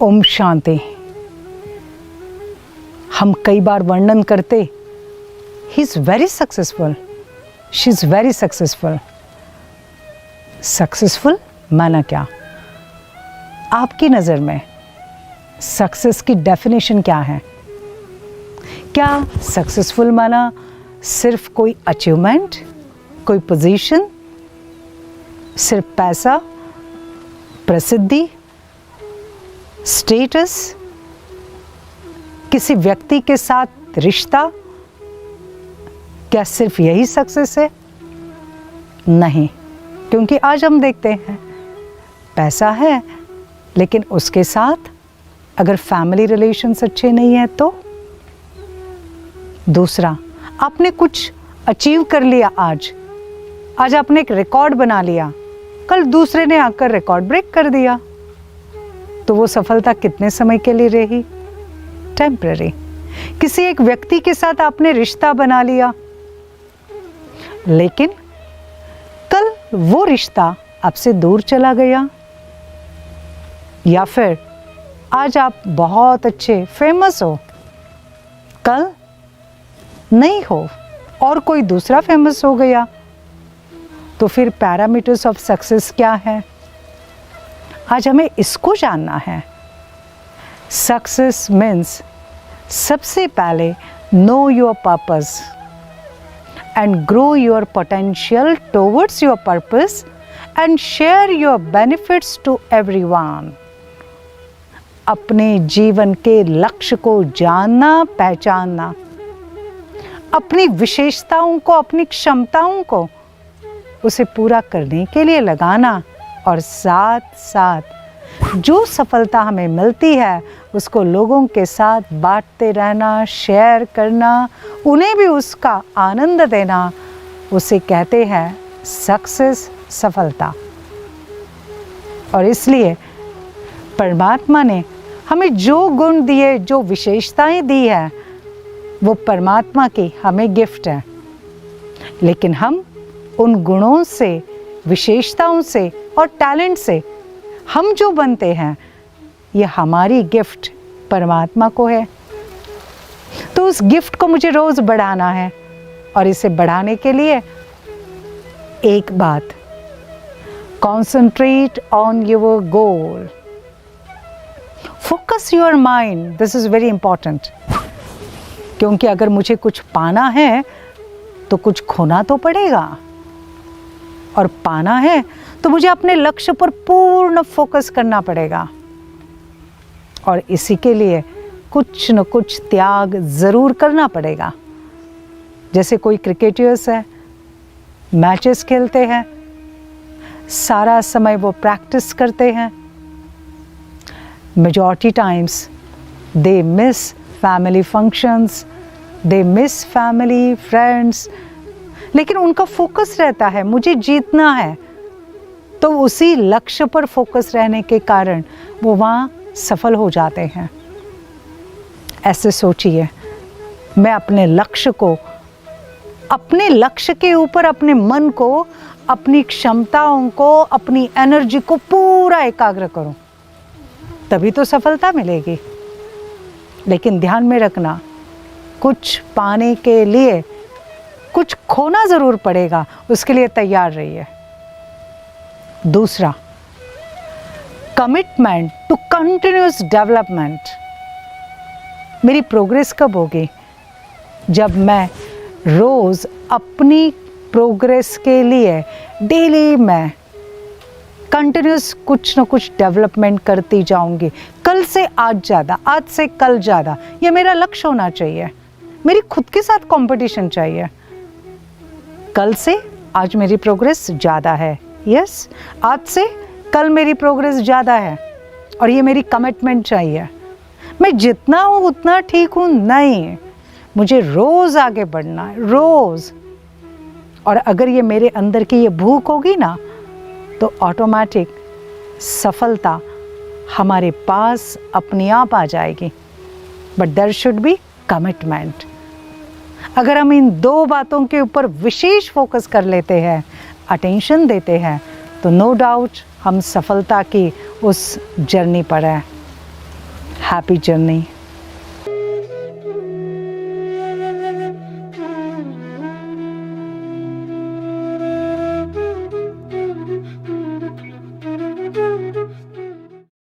ओम शांति। हम कई बार वर्णन करते, he is very successful, she is very successful. Successful माना क्या? आपकी नज़र में सक्सेस की डेफिनेशन क्या है? क्या सक्सेसफुल माना सिर्फ कोई अचीवमेंट, कोई पोजीशन, सिर्फ पैसा, प्रसिद्धि, स्टेटस, किसी व्यक्ति के साथ रिश्ता, क्या सिर्फ यही सक्सेस है? नहीं, क्योंकि आज हम देखते हैं पैसा है, लेकिन उसके साथ अगर फैमिली रिलेशंस अच्छे नहीं हैं तो। दूसरा, आपने कुछ अचीव कर लिया, आज आपने एक रिकॉर्ड बना लिया, कल दूसरे ने आकर रिकॉर्ड ब्रेक कर दिया, तो वो सफलता कितने समय के लिए रही? टेम्पररी। किसी एक व्यक्ति के साथ आपने रिश्ता बना लिया, लेकिन कल वो रिश्ता आपसे दूर चला गया। या फिर आज आप बहुत अच्छे फेमस हो, कल नहीं हो और कोई दूसरा फेमस हो गया, तो फिर पैरामीटर्स ऑफ सक्सेस क्या है? आज हमें इसको जानना है। सक्सेस मीन्स सबसे पहले know your purpose and grow your potential towards your purpose and share your benefits to everyone. अपने जीवन के लक्ष्य को जानना, पहचानना, अपनी विशेषताओं को, अपनी क्षमताओं को उसे पूरा करने के लिए लगाना, और साथ साथ जो सफलता हमें मिलती है उसको लोगों के साथ बांटते रहना, शेयर करना, उन्हें भी उसका आनंद देना, उसे कहते हैं सक्सेस, सफलता। और इसलिए परमात्मा ने हमें जो गुण दिए, जो विशेषताएं दी है, वो परमात्मा की हमें गिफ्ट है। लेकिन हम उन गुणों से, विशेषताओं से और टैलेंट से हम जो बनते हैं, ये हमारी गिफ्ट परमात्मा को है। तो उस गिफ्ट को मुझे रोज़ बढ़ाना है, और इसे बढ़ाने के लिए एक बात, concentrate on your goal, focus your mind, this is very important. क्योंकि अगर मुझे कुछ पाना है तो कुछ खोना तो पड़ेगा, और पाना है तो मुझे अपने लक्ष्य पर पूर्ण फोकस करना पड़ेगा, और इसी के लिए कुछ न कुछ त्याग ज़रूर करना पड़ेगा। जैसे कोई क्रिकेटर्स है, मैचेस खेलते हैं, सारा समय वो प्रैक्टिस करते हैं, majority times they miss family functions, they miss family friends, लेकिन उनका फोकस रहता है मुझे जीतना है, तो उसी लक्ष्य पर फोकस रहने के कारण वो वहाँ सफल हो जाते हैं। ऐसे सोचिए, मैं अपने लक्ष्य को, अपने लक्ष्य के ऊपर अपने मन को, अपनी क्षमताओं को, अपनी एनर्जी को पूरा एकाग्र करूं, तभी तो सफलता मिलेगी। लेकिन ध्यान में रखना, कुछ पाने के लिए कुछ खोना ज़रूर पड़ेगा, उसके लिए तैयार रहिए। दूसरा, कमिटमेंट टू कंटिन्यूअस डेवलपमेंट। मेरी प्रोग्रेस कब होगी? जब मैं रोज़ अपनी प्रोग्रेस के लिए डेली मैं कंटिन्यूस कुछ न कुछ डेवलपमेंट करती जाऊंगी। कल से आज ज़्यादा, आज से कल ज़्यादा, ये मेरा लक्ष्य होना चाहिए। मेरी खुद के साथ कंपटीशन चाहिए। कल से आज मेरी प्रोग्रेस ज़्यादा है, यस, आज से कल मेरी प्रोग्रेस ज़्यादा है, और ये मेरी कमिटमेंट चाहिए। मैं जितना हूँ उतना ठीक हूँ नहीं, मुझे रोज़ आगे बढ़ना है, रोज़। और अगर ये मेरे अंदर की ये भूख होगी ना, तो ऑटोमेटिक सफलता हमारे पास अपने आप आ जाएगी। But there should be commitment. अगर हम इन दो बातों के ऊपर विशेष फोकस कर लेते हैं, अटेंशन देते हैं, तो नो डाउट हम सफलता की उस जर्नी पर हैं। Happy journey.